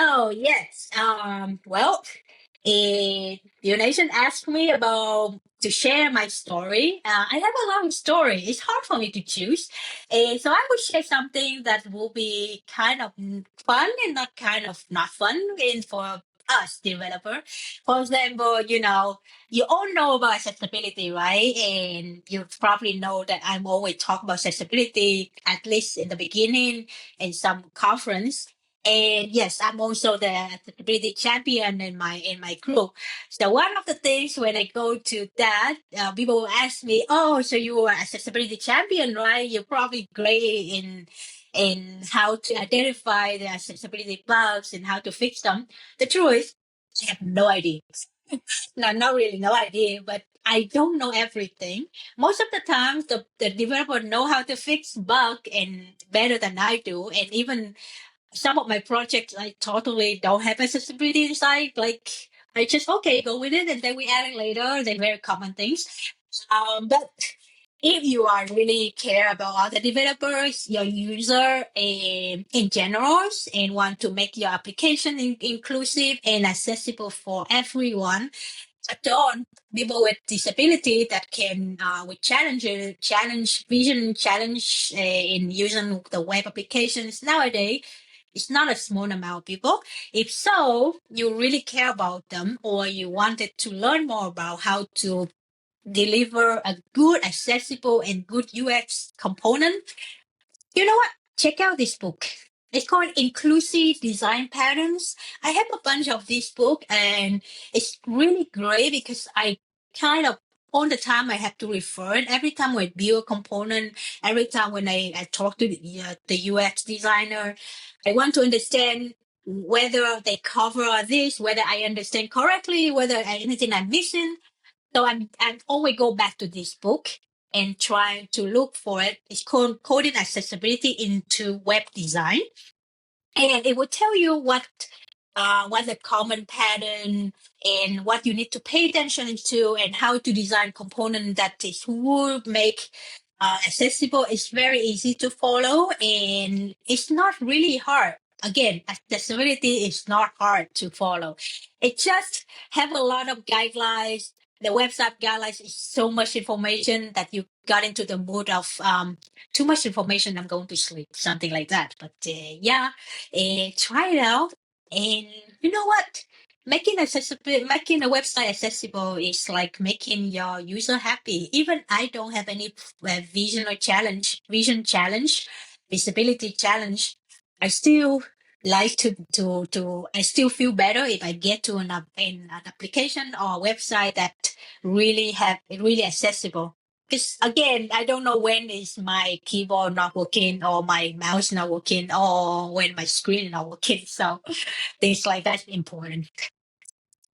Oh, yes. Your nation asked me about to share my story. I have a long story. It's hard for me to choose. So I will share something that will be kind of fun and not kind of not fun in for us developer. For example, you all know about accessibility, right? And you probably know that I'm always talk about accessibility, at least in the beginning in some conference. And yes, I'm also the accessibility champion in my group. So one of the things when I go to that, people will ask me, "Oh, so you are accessibility champion, right? You're probably great in how to identify the accessibility bugs and how to fix them." The truth is, I have no idea. No, not really, no idea. But I don't know everything. Most of the times, the developer know how to fix bug and better than I do, and even some of my projects I totally don't have accessibility inside. Like I just okay go with it, and then we add it later. They're very common things. But if you are really care about other developers, your user, in general, and want to make your application inclusive and accessible for everyone, don't people with disability that can with challenge vision challenge in using the web applications nowadays, it's not a small amount of people. If so, you really care about them, or you wanted to learn more about how to deliver a good, accessible, and good UX component, you know what? Check out this book. It's called Inclusive Design Patterns. I have a bunch of this book, and it's really great because I kind of all the time I have to refer it every time I build a component, every time when I talk to the UX designer, I want to understand whether they cover this, whether I understand correctly, whether anything I'm missing. So I'm always go back to this book and trying to look for it. It's called Coding Accessibility into Web Design, and it will tell you what the common pattern and what you need to pay attention to, and how to design component that is would make accessible. It's very easy to follow, and it's not really hard. Again, accessibility is not hard to follow. It just have a lot of guidelines. The website guidelines is so much information that you got into the mood of too much information. I'm going to sleep, something like that. But yeah, try it out. And you know what? Making a website accessible is like making your user happy. Even I don't have any vision challenge, visibility challenge. I still like I still feel better if I get to an application or a website that really accessible. Because again, I don't know when is my keyboard not working or my mouse not working or when my screen not working. So things like that's important.